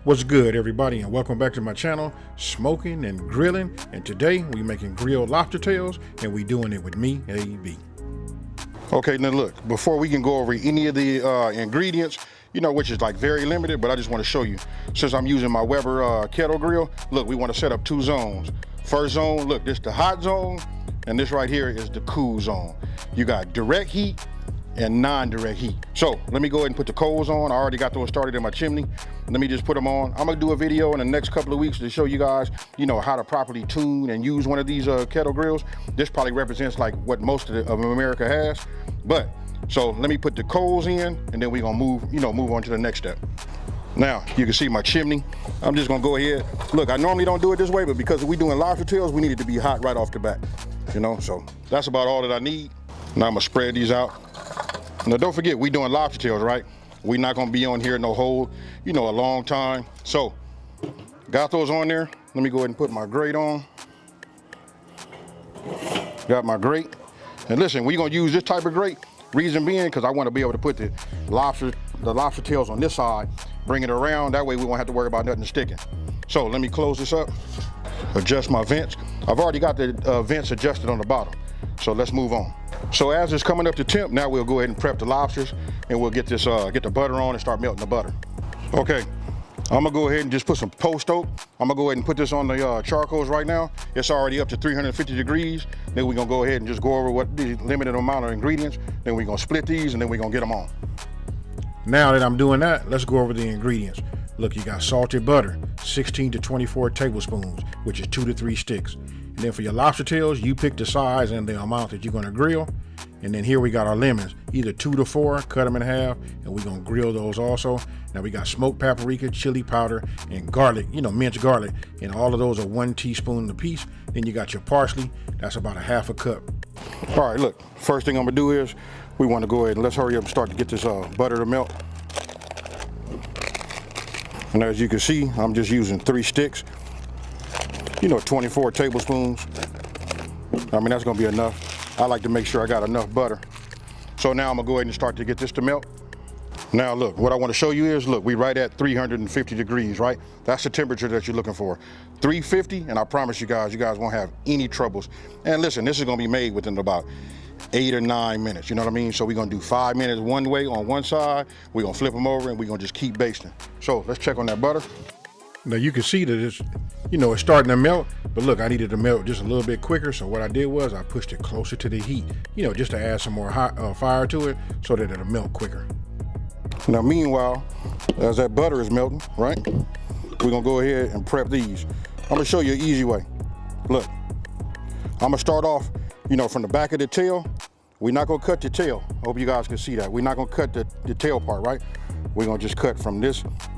What's good, everybody, and welcome back to my channel, Smoking and Grilling. And today we making grilled lobster tails, and we doing it with me, AB. Okay, now look, before we can go over any of the ingredients, which is like very limited, but I just want to show you. Since I'm using my Weber kettle grill, look, we want to set up two zones. First zone, look, this is the hot zone, and this right here is the cool zone. You got direct heat and non-direct heat. So let me go ahead and put the coals on. I already got those started in my chimney. Let me just put them on. I'm gonna do a video in the next couple of weeks to show you guys, how to properly tune and use one of these kettle grills. This probably represents like what most of America has. But so let me put the coals in, and then we're gonna move on to the next step. Now you can see my chimney. I'm just gonna go ahead. Look, I normally don't do it this way, but because we're doing lobster tails, we need it to be hot right off the bat. So that's about all that I need. Now I'm gonna spread these out. Now don't forget, we doing lobster tails, right? We're not gonna be on here no whole, a long time. So, got those on there. Let me go ahead and put my grate on. Got my grate. And listen, we're gonna use this type of grate. Reason being, because I wanna be able to put the lobster tails on this side, bring it around, that way we won't have to worry about nothing sticking. So let me close this up, adjust my vents. I've already got the vents adjusted on the bottom. So let's move on. So as it's coming up to temp, now we'll go ahead and prep the lobsters, and we'll get the butter on and start melting the butter. Okay, I'm gonna go ahead and just put some post oak. I'm gonna go ahead and put this on the charcoals right now. It's already up to 350 degrees. Then we're gonna go ahead and just go over what the limited amount of ingredients. Then we're gonna split these, and then we're gonna get them on. Now that I'm doing that, let's go over the ingredients. Look, you got salted butter, 16 to 24 tablespoons, which is 2 to 3 sticks. And then for your lobster tails, you pick the size and the amount that you're gonna grill. And then here we got our lemons, either 2 to 4, cut them in half, and we're gonna grill those also. Now we got smoked paprika, chili powder, and garlic, minced garlic, and all of those are 1 teaspoon apiece. Then you got your parsley, that's about a half a cup. All right, look, first thing I'm gonna do is we wanna go ahead and let's hurry up and start to get this butter to melt. And as you can see, I'm just using 3 sticks. 24 tablespoons. I mean, that's gonna be enough. I like to make sure I got enough butter. So now I'm gonna go ahead and start to get this to melt. Now look, what I wanna show you is, look, we right at 350 degrees, right? That's the temperature that you're looking for. 350, and I promise you guys won't have any troubles. And listen, this is gonna be made within about 8 or 9 minutes, you know what I mean? So we're gonna do 5 minutes one way on one side, we're gonna flip them over, and we're gonna just keep basting. So let's check on that butter. Now you can see that it's, it's starting to melt, but look, I needed to melt just a little bit quicker. So what I did was I pushed it closer to the heat, just to add some more hot fire to it so that it'll melt quicker. Now meanwhile, as that butter is melting, right, we're gonna go ahead and prep these. I'm gonna show you an easy way. Look, I'm gonna start off, from the back of the tail. We're not gonna cut the tail. I hope you guys can see that. We're not gonna cut the tail part, right? We're gonna just cut from the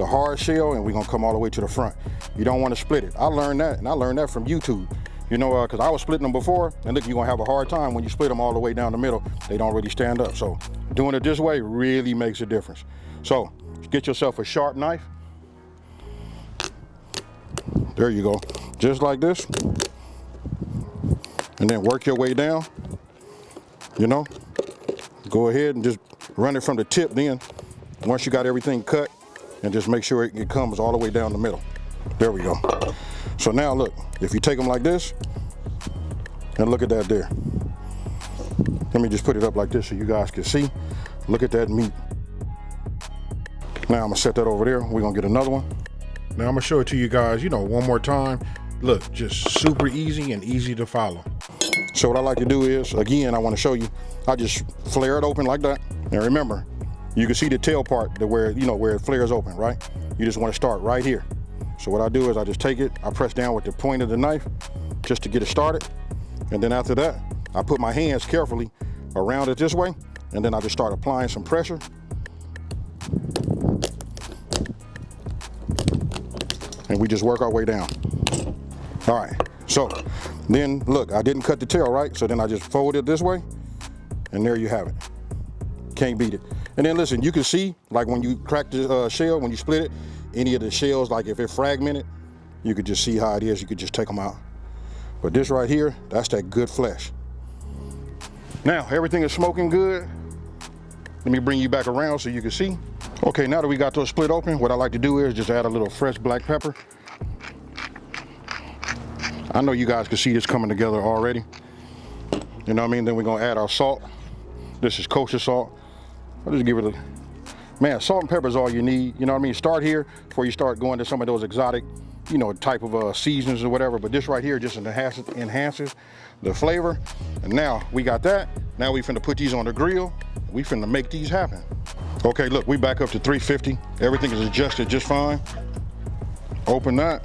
hard shell, and we're gonna come all the way to the front. You don't wanna split it. I learned that, and I learned that from YouTube. Because I was splitting them before, and look, you're gonna have a hard time when you split them all the way down the middle. They don't really stand up. So doing it this way really makes a difference. So get yourself a sharp knife. There you go, just like this. And then work your way down, Go ahead and just run it from the tip then. Once you got everything cut, and just make sure it comes all the way down the middle. There we go. So now look, if you take them like this, and look at that there. Let me just put it up like this so you guys can see. Look at that meat. Now I'm gonna set that over there. We're gonna get another one. Now I'm gonna show it to you guys, one more time. Look, just super easy and easy to follow. So what I like to do is, again, I wanna show you, I just flare it open like that. And remember, you can see the tail part where it flares open, right? You just want to start right here. So what I do is I just take it, I press down with the point of the knife just to get it started. And then after that, I put my hands carefully around it this way, and then I just start applying some pressure. And we just work our way down. All right, so then look, I didn't cut the tail, right? So then I just fold it this way, and there you have it. Can't beat it. And then listen, you can see, like when you crack the shell, when you split it, any of the shells, like if it fragmented, you could just see how it is. You could just take them out. But this right here, that's that good flesh. Now, everything is smoking good. Let me bring you back around so you can see. Okay, now that we got those split open, what I like to do is just add a little fresh black pepper. I know you guys can see this coming together already. You know what I mean? Then we're gonna add our salt. This is kosher salt. I'll just give it a, man, salt and pepper is all you need. You know what I mean? Start here before you start going to some of those exotic, you know, type of seasonings or whatever. But this right here just enhances the flavor. And now we got that. Now we finna put these on the grill. We finna make these happen. Okay, look, we back up to 350. Everything is adjusted just fine. Open that.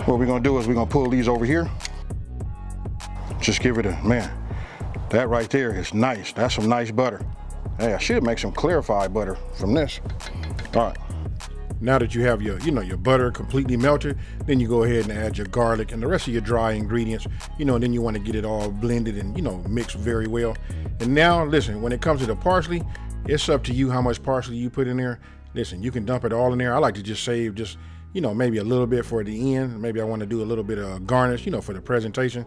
What we're gonna do is we're gonna pull these over here. Just give it a, man, that right there is nice. That's some nice butter. Hey, I should make some clarified butter from this. All right. Now that you have your, you know, your butter completely melted, then you go ahead and add your garlic and the rest of your dry ingredients, you know, and then you want to get it all blended and, you know, mixed very well. And now, listen, when it comes to the parsley, it's up to you how much parsley you put in there. Listen, you can dump it all in there. I like to just save just, you know, maybe a little bit for the end. Maybe I want to do a little bit of garnish, you know, for the presentation.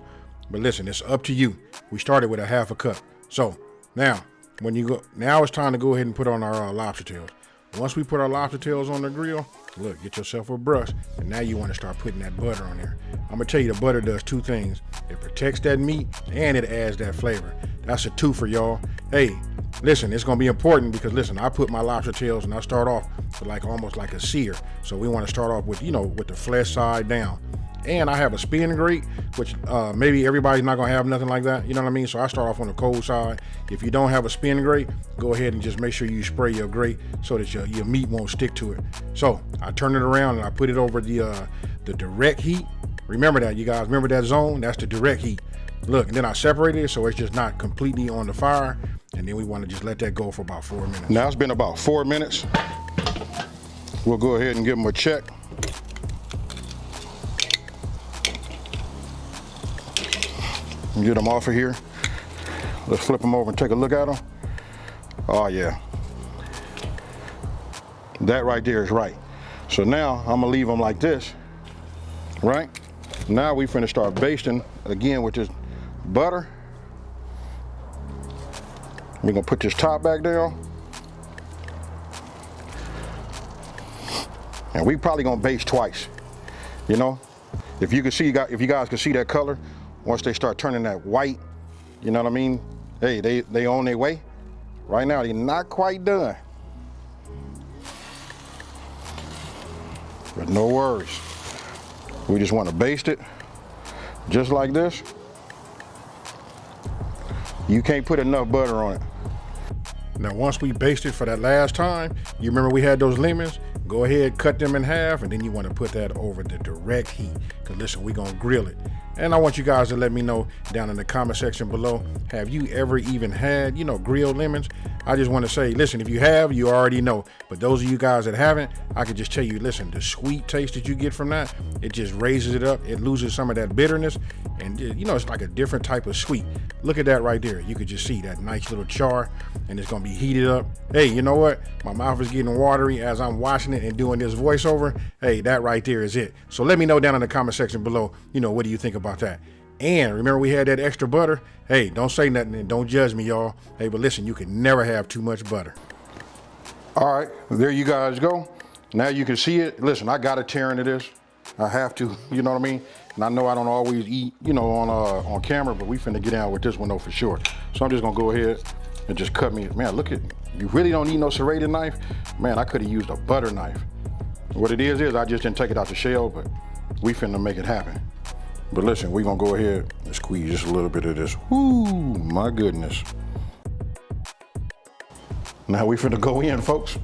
But listen, it's up to you. We started with a half a cup. So now, when you go, now it's time to go ahead and put on our lobster tails. Once we put our lobster tails on the grill, look, get yourself a brush, and now you want to start putting that butter on there. I'm gonna tell you, the butter does two things. It protects that meat and it adds that flavor. That's a two for y'all. Hey, listen, it's gonna be important because listen, I put my lobster tails and I start off with like almost like a sear. So we want to start off with, you know, with the flesh side down. And I have a spin grate, which maybe everybody's not gonna have nothing like that, you know what I mean? So I start off on the cold side. If you don't have a spin grate, go ahead and just make sure you spray your grate so that your meat won't stick to it. So I turn it around and I put it over the direct heat. Remember that, you guys, remember that zone? That's the direct heat. Look, and then I separate it so it's just not completely on the fire. And then we wanna just let that go for about 4 minutes. Now it's been about 4 minutes. We'll go ahead and give them a check. Get them off of here. Let's flip them over and take a look at them. Oh yeah. That right there is right. So now I'm gonna leave them like this, right? Now we finna start basting again with this butter. We're gonna put this top back down. And we probably gonna baste twice, you know? If you can see, if you guys can see that color, once they start turning that white, you know what I mean? Hey, they on their way. Right now, they're not quite done. But no worries. We just want to baste it just like this. You can't put enough butter on it. Now, once we baste it for that last time, you remember we had those lemons? Go ahead, cut them in half, and then you want to put that over the direct heat. Because listen, we're going to grill it. And I want you guys to let me know down in the comment section below, have you ever even had, you know, grilled lemons? I just want to say, listen, if you have, you already know. But those of you guys that haven't, I could just tell you, listen, the sweet taste that you get from that, it just raises it up. It loses some of that bitterness. And, you know, it's like a different type of sweet. Look at that right there. You could just see that nice little char, and it's going to be heated up. Hey, you know what? My mouth is getting watery as I'm watching it and doing this voiceover. Hey, that right there is it. So let me know down in the comment section below, you know, what do you think about that? And remember, we had that extra butter. Hey, don't say nothing and don't judge me, y'all. Hey, but listen, you can never have too much butter. All right, there you guys go. Now you can see it. Listen, I got to tear into this. I have to, you know what I mean? And I know I don't always eat, you know, on camera, but we finna get out with this one though for sure. So I'm just gonna go ahead and just cut me. Man, look at, you really don't need no serrated knife. Man, I could have used a butter knife. What it is I just didn't take it out the shell, but we finna make it happen. But listen, we're gonna go ahead and squeeze just a little bit of this. Woo, my goodness. Now we finna go in, folks.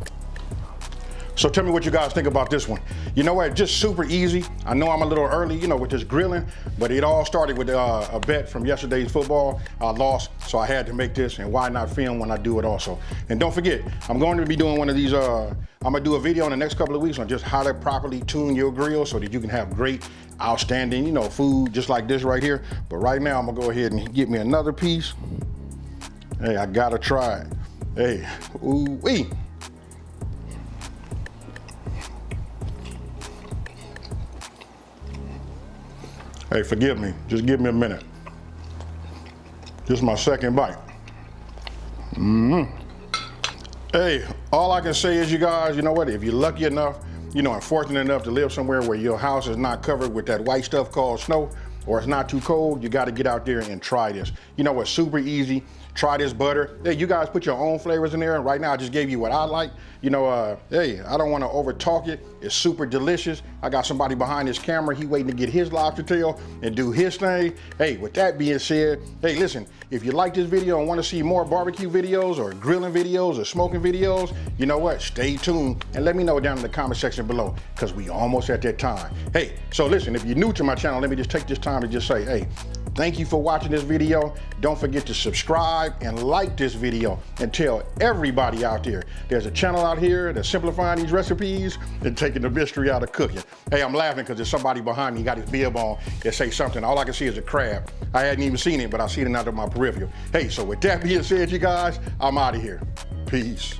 So tell me what you guys think about this one. You know what, just super easy. I know I'm a little early, you know, with this grilling, but it all started with a bet from yesterday's football. I lost, so I had to make this, and why not film when I do it also? And don't forget, I'm going to be doing one of these, I'm gonna do a video in the next couple of weeks on just how to properly tune your grill so that you can have great, outstanding, you know, food just like this right here. But right now, I'm gonna go ahead and get me another piece. Hey, I gotta try it. Hey, ooh-wee. Hey, forgive me, just give me a minute. This is my second bite. Hey, all I can say is, you guys, you know what? If you're lucky enough, you know, and fortunate enough to live somewhere where your house is not covered with that white stuff called snow, or it's not too cold, you got to get out there and try this. You know what's super easy? Try this butter. Hey, you guys put your own flavors in there, and right now I just gave you what I like. You know, hey, I don't want to over talk it. It's super delicious. I got somebody behind this camera. He waiting to get his lobster tail and do his thing. Hey, with that being said, hey, listen, if you like this video and want to see more barbecue videos or grilling videos or smoking videos, you know what? Stay tuned and let me know down in the comment section below, because we almost at that time. Hey, so listen, if you're new to my channel, let me just take this time to just say, hey, thank you for watching this video. Don't forget to subscribe and like this video, and tell everybody out there there's a channel out here that's simplifying these recipes and taking the mystery out of cooking. Hey, I'm laughing because there's somebody behind me, got his bib on, that say something. All I can see is a crab. I hadn't even seen it, but I seen it out of my peripheral. Hey, so with that being said, you guys, I'm out of here. Peace.